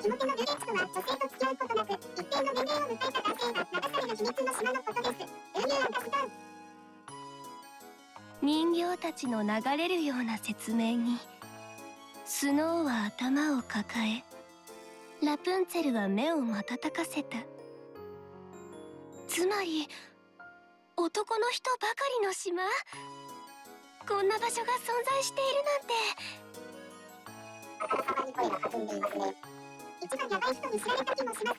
モテのルレッチとは女性と付き合うことなく一定の年齢を迎えた男性が流される秘密の島のことです。ルーニューアンダスタン。人形たちの流れるような説明にスノーは頭を抱え、ラプンツェルは目を瞬かせた。つまり男の人ばかりの島、こんな場所が存在しているなんて。あからさまに声が弾んでいますね。一番ヤバい人に知られた気もします。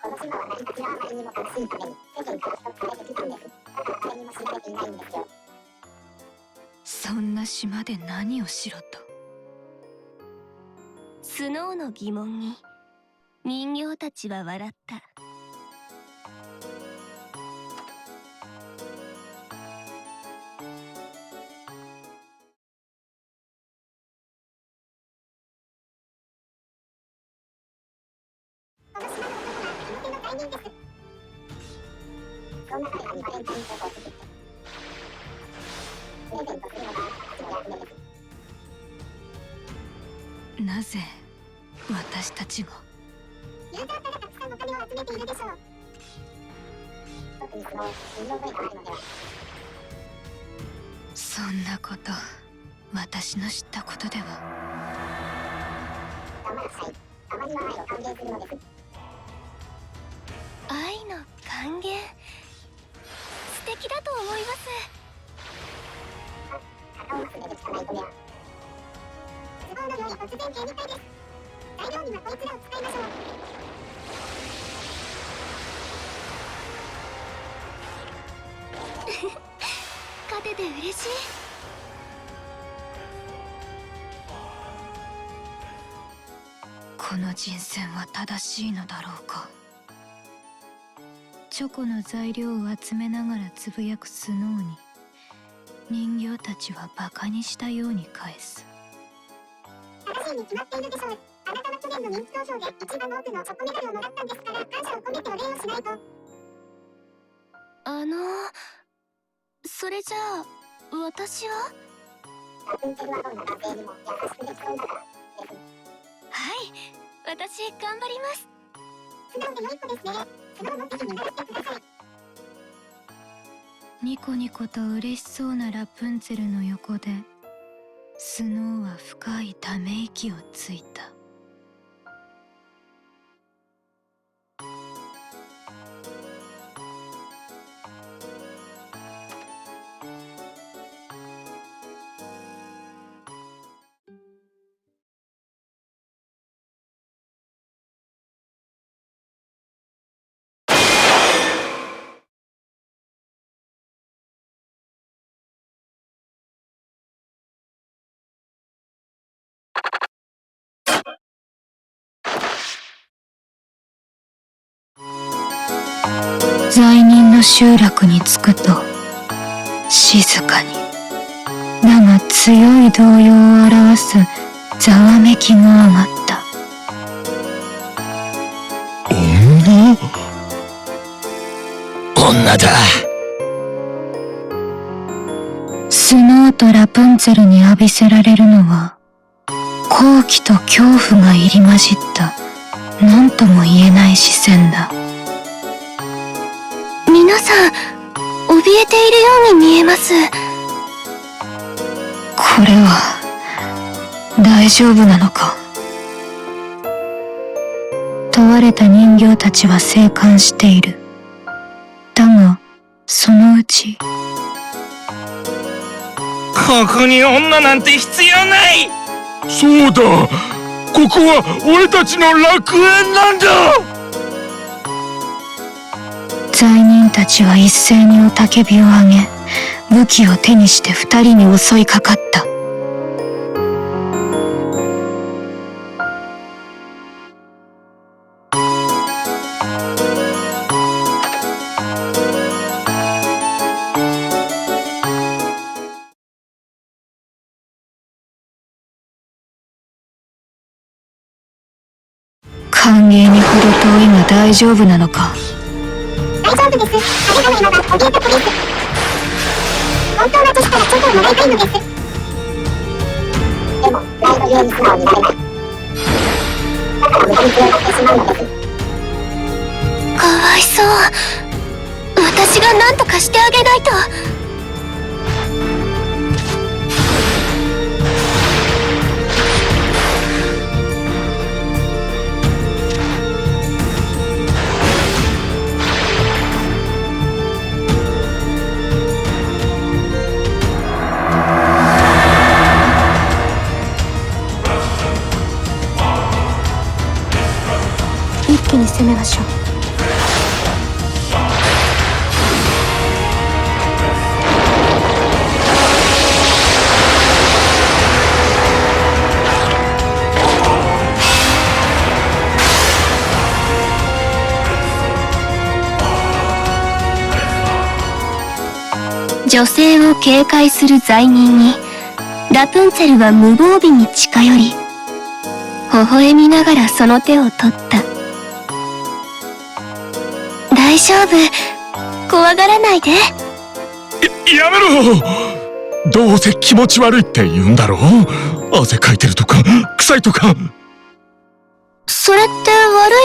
この島は成り立ちがあまりにも悲しいために世間からストップされてきたんです。だから誰にも知られていないんですよ。そんな島で何をしろと。スノーの疑問に人形たちは笑った。この島の男は秘密の罪人です。そんな彼らにバレンタインチョコを作ってプレゼントするのがあなたたちの役目です。なぜ私たちが。ユーザーからたくさんお金を集めているでしょう。特にその身の覚えがあるのでは。そんなこと、私の知ったことでは。頑張らさい。たまには愛を歓迎するのです。愛の還元、素敵だと思います。片思すでしかないとね。都合の良い突然系みたいです。材料にはこいつらを使いましょう。勝てて嬉しい。この人選は正しいのだろうか。チョコの材料を集めながらつぶやくスノーに人形たちはバカにしたように返す。正しいに決まっているでしょう。あなたは去年の人気投票で一番多くのチョコメダルをもらったんですから、感謝を込めてお礼をしないと。それじゃあ私は。ラプンツェルはどんな男性にも優しくできそうだからです。はい、私頑張ります。素直で良い子ですね。スノーの手に習ってください。ニコニコと嬉しそうなラプンツェルの横でスノーは深いため息をついた。罪人の集落に着くと静かに、だが強い動揺を表すざわめきが上がった。女だ。スノーとラプンツェルに浴びせられるのは好奇と恐怖が入り混じった何とも言えない視線だ。皆さん怯えているように見えます。これは大丈夫なのか。問われた人形たちは静観している。だがそのうち、ここに女なんて必要ない。そうだ、ここは俺たちの楽園なんだ。罪人たちは一斉に雄たけびを上げ、武器を手にして二人に襲いかかった。歓迎にほど遠いが大丈夫なのか。大丈夫です。彼らの今が怯えた子です。本当は女子からチョコをもらいたいのです。でも、プライドゆえに素直になれない。だから無駄に広がってしまうのです。かわいそう。私が何とかしてあげないと。一気に攻めましょう。女性を警戒する罪人にラプンツェルは無防備に近寄り、微笑みながらその手を取った。大丈夫、怖がらないで。やめろ。どうせ気持ち悪いって言うんだろう。汗かいてるとか臭いとか。それって悪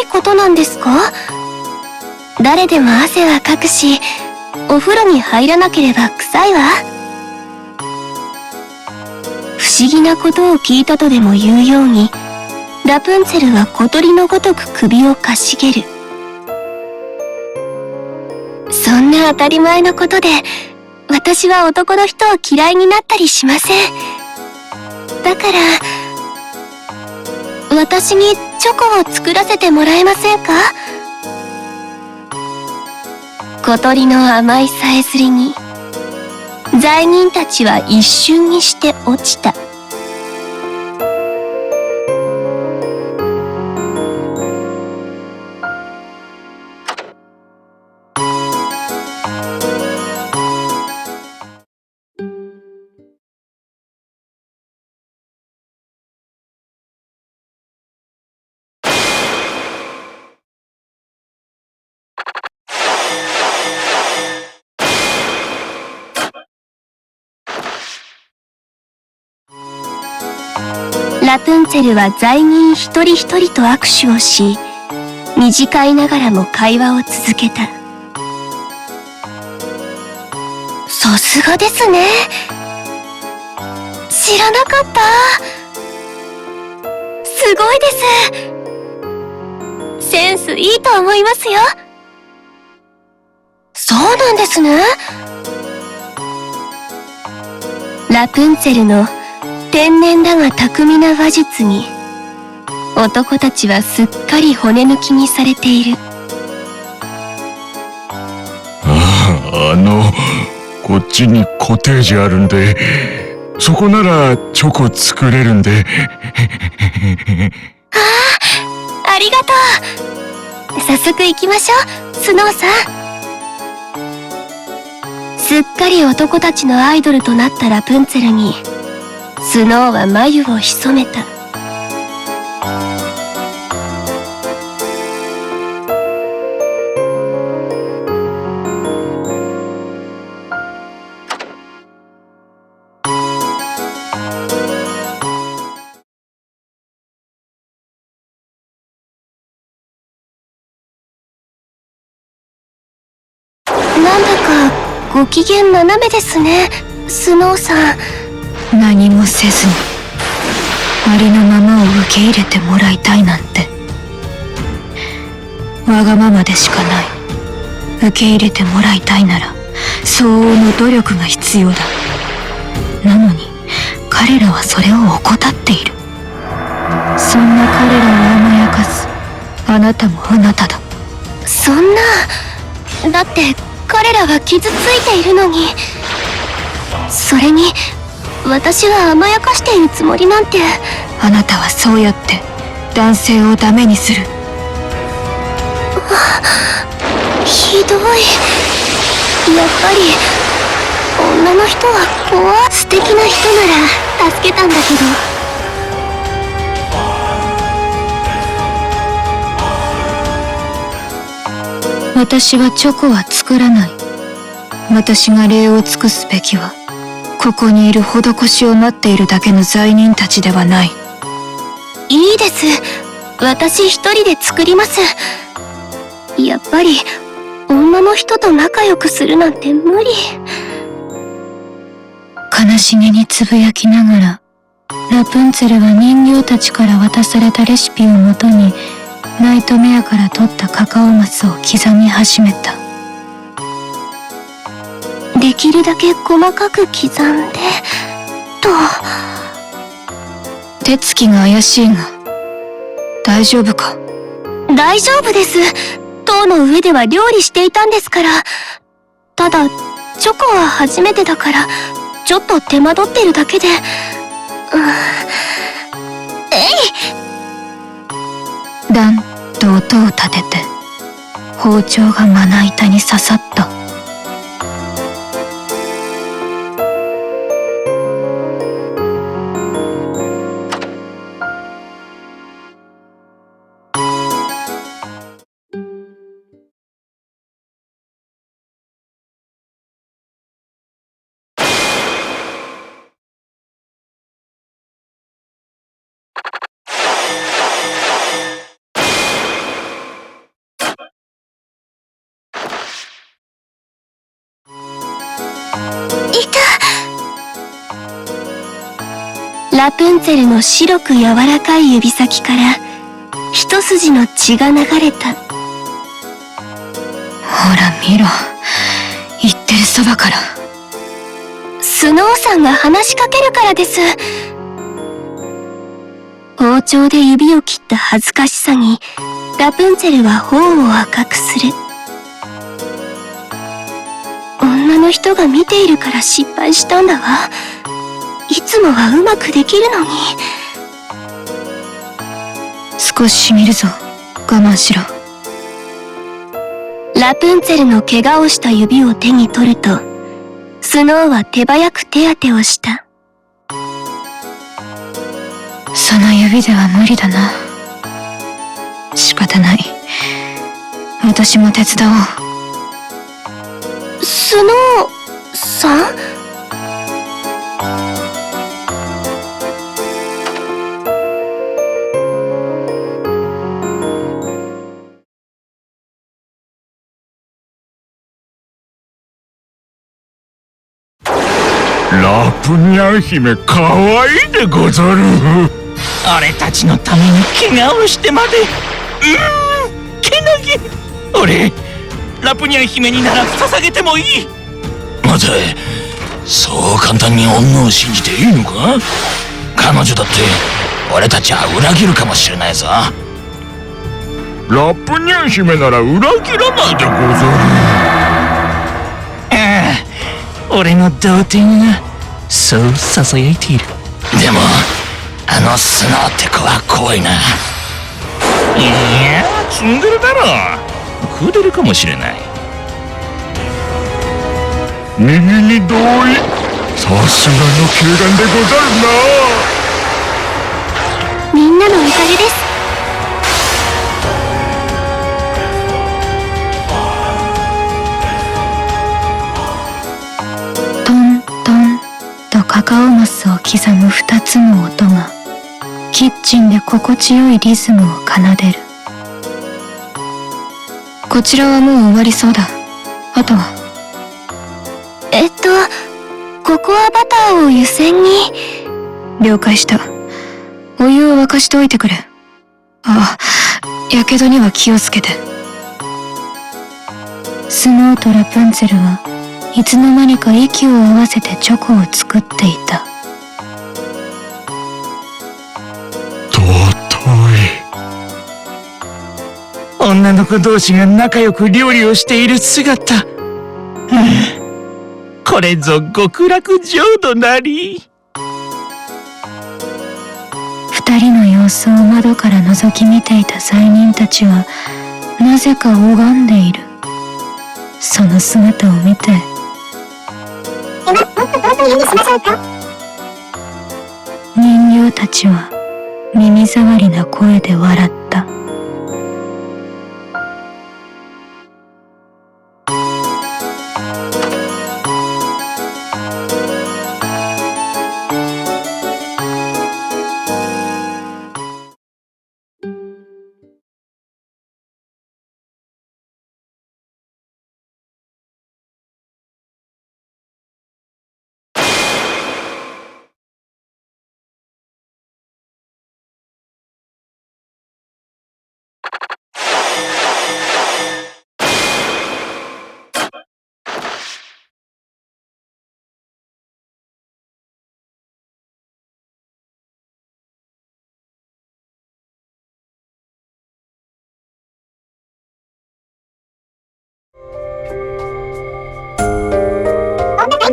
いことなんですか？誰でも汗はかくし、お風呂に入らなければ臭いわ。不思議なことを聞いたとでも言うように、ラプンツェルは小鳥のごとく首をかしげる。そんな当たり前のことで、私は男の人を嫌いになったりしません。だから、私にチョコを作らせてもらえませんか？小鳥の甘いさえずりに、罪人たちは一瞬にして落ちた。ラプンツェルは罪人一人一人と握手をし、短いながらも会話を続けた。さすがですね。知らなかった。すごいです。センスいいと思いますよ。そうなんですね。ラプンツェルの天然だが巧みな話術に、男たちはすっかり骨抜きにされている。こっちにコテージあるんで、そこならチョコ作れるんで。ありがとう。早速行きましょう、スノーさん。すっかり男たちのアイドルとなったラプンツェルに、スノーは眉を潜めた。なんだかご機嫌斜めですね、スノーさん。何もせずにありのままを受け入れてもらいたいなんて、わがままでしかない。受け入れてもらいたいなら相応の努力が必要だ。なのに彼らはそれを怠っている。そんな彼らを甘やかすあなたもあなただ。そんな、だって彼らは傷ついているのに。それに私は甘やかしているつもりなんて。あなたはそうやって男性をダメにする。ひどい。やっぱり女の人は怖い。素敵な人なら助けたんだけど。私はチョコは作らない。私が礼を尽くすべきは、ここにいる施しを待っているだけの罪人たちではない。いいです。私一人で作ります。やっぱり女の人と仲良くするなんて無理。悲しげにつぶやきながら、ラプンツェルは人形たちから渡されたレシピをもとに、ナイトメアから取ったカカオマスを刻み始めた。できるだけ細かく刻んで、と。手つきが怪しいが、大丈夫か？大丈夫です。塔の上では料理していたんですから。ただ、チョコは初めてだから、ちょっと手間取ってるだけで。ダンと音を立てて、包丁がまな板に刺さった。ラプンツェルの白く柔らかい指先から一筋の血が流れた。ほら見ろ、言ってるそばから。スノーさんが話しかけるからです。包丁で指を切った恥ずかしさにラプンツェルは頬を赤くする。女の人が見ているから失敗したんだわ。いつもはうまくできるのに。少ししみるぞ、我慢しろ。ラプンツェルの怪我をした指を手に取ると、スノーは手早く手当てをした。その指では無理だな。仕方ない。私も手伝おう。スノーさん？ラプニャン姫かわいいでござる。俺たちのために怪我をしてまで。けなげ。俺ラプニャン姫になら捧げてもいい。待て、そう簡単に女を信じていいのか？彼女だって俺たちは裏切るかもしれないぞ。ラプニャン姫なら裏切らないでござる。俺の童貞がそう囁いている。でもあのスノーって子は怖いな。いやツンデレだろ。クーデルかもしれない。右に同意。さすがの球団でござるな。みんなのおかげです。トントンとカカオマスを刻む2つの音がキッチンで心地よいリズムを奏でる。こちらはもう終わりそうだ。あとはココアバターを湯煎に。了解した。お湯を沸かしておいてくれ。あ、やけどには気をつけて。スノーとラプンツェルはいつの間にか息を合わせてチョコを作っていた。女の子同士が仲良く料理をしている姿。これぞ極楽浄土なり。二人の様子を窓から覗き見ていた罪人たちはなぜか拝んでいる。その姿を見て、もっと尊い湯にしましょうか。人形たちは耳障りな声で笑った。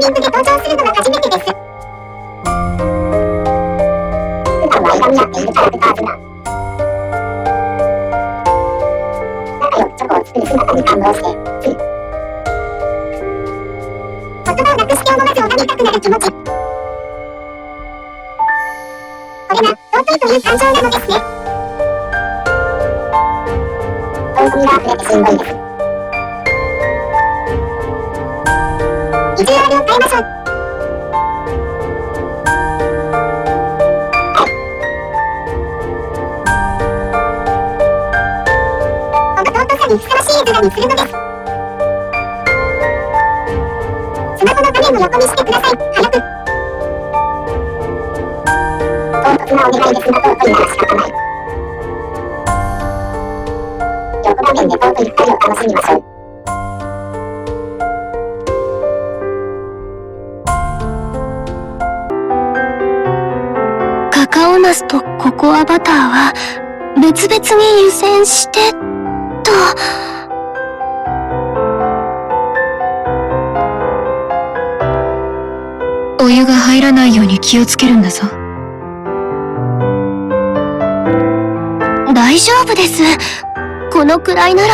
ミングで登場するのは初めてです。普段はいがみ合っているキャラクターズが仲良くチョコを作る姿に感動してつい言葉をなくして思わず拝みたくなる気持ち、これが尊いという感情なのですね。喜びが溢れてしんどいです。ビジュアルを変えましょう。この尊さにふさわしい絵面にするのです。スマホの画面を横にしてください。早く。唐突なお願いですが尊いなら仕方ない。横画面で尊い2人を楽しみましょう。カカオナスとココアバターは別々に湯煎してと。お湯が入らないように気をつけるんだぞ。大丈夫です。このくらいなら。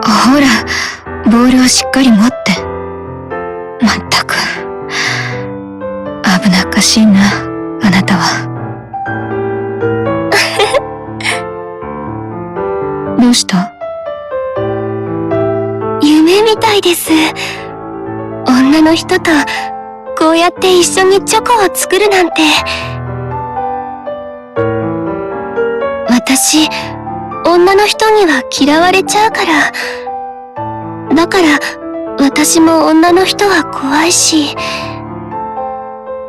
ほら、ボールをしっかり持って。まったく。危なっかしいな、あなたは。どうした？夢みたいです。女の人とこうやって一緒にチョコを作るなんて。私、女の人には嫌われちゃうから。だから私も女の人は怖いし。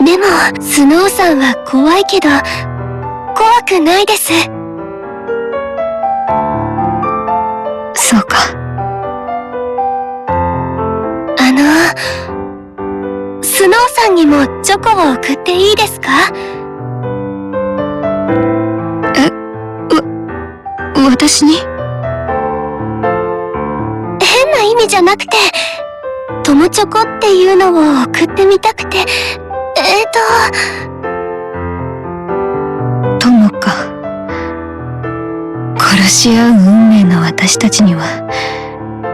でもスノーさんは怖いけど怖くないです。そうか。スノーさんにもチョコを送っていいですか？私に？変な意味じゃなくて、友チョコっていうのを送ってみたくて、友か。殺し合う運命の私たちには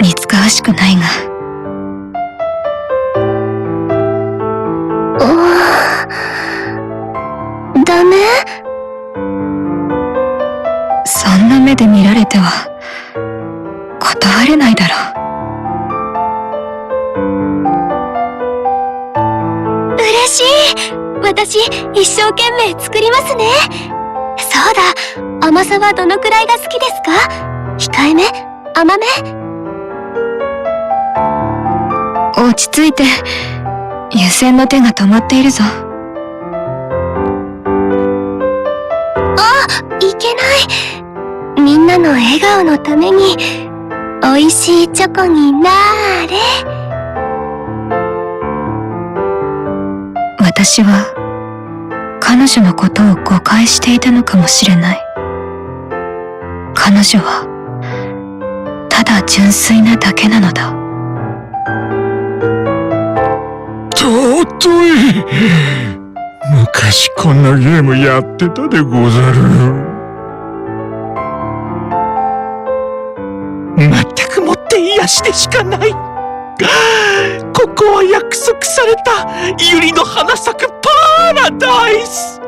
似つかわしくないが。ダメ？そんな目で見られては断れないだろう。嬉しい。私一生懸命作りますね。そうだ、甘さはどのくらいが好きですか？控えめ？甘め？落ち着いて。湯煎の手が止まっているぞ。いけない。みんなの笑顔のために美味しいチョコになーれ。私は彼女のことを誤解していたのかもしれない。彼女はただ純粋なだけなのだ。尊い。昔こんなゲームやってたでござる。まったくもって癒しでしかない。ここは約束されたユリの花咲くパラダイス。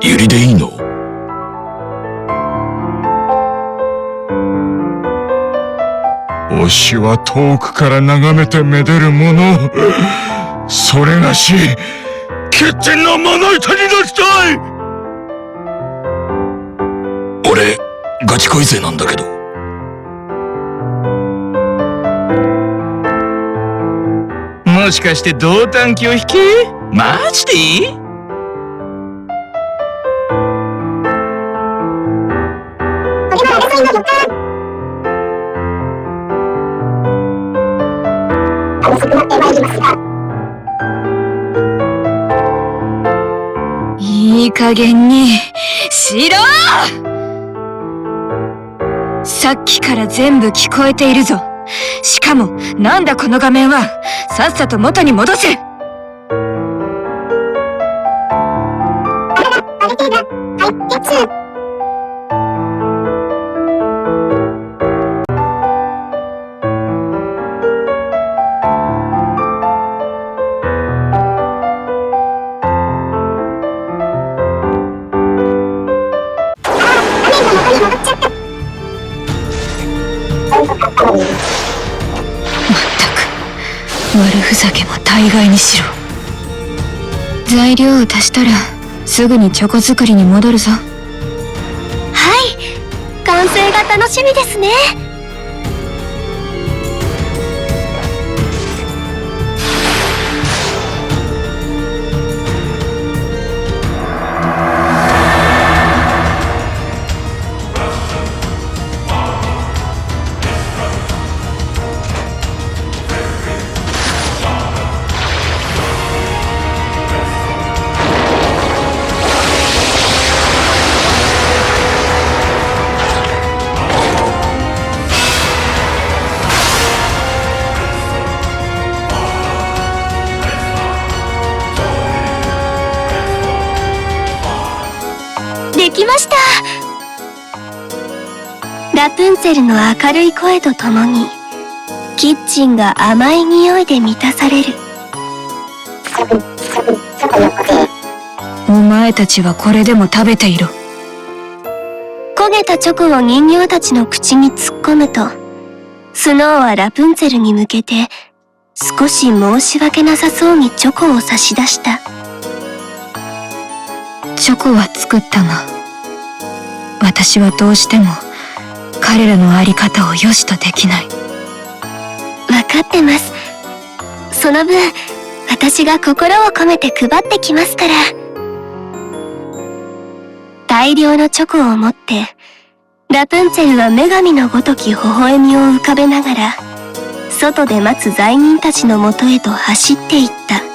ユリでいいの？推しは遠くから眺めてめでるもの。それがし欠点のまな板になりたい。俺ガチ恋生なんだけど。もしかして同担拒否系？マジで？これは争いの予感。楽しくなってまいりますが、いい加減にしろ！さっきから全部聞こえているぞ。しかも、なんだこの画面は。さっさと元に戻せ。バルテーダ、はい、ゲッツー。悪ふざけも大概にしろ。材料を足したらすぐにチョコ作りに戻るぞ。はい、完成が楽しみですね。できました。ラプンツェルの明るい声とともにキッチンが甘い匂いで満たされる。お前たちはこれでも食べていろ。焦げたチョコを人形たちの口に突っ込むと、スノーはラプンツェルに向けて少し申し訳なさそうにチョコを差し出した。チョコは作ったが、私はどうしても彼らのあり方を良しとできない。わかってます。その分、私が心を込めて配ってきますから。大量のチョコを持って、ラプンツェルは女神のごとき微笑みを浮かべながら、外で待つ罪人たちのもとへと走っていった。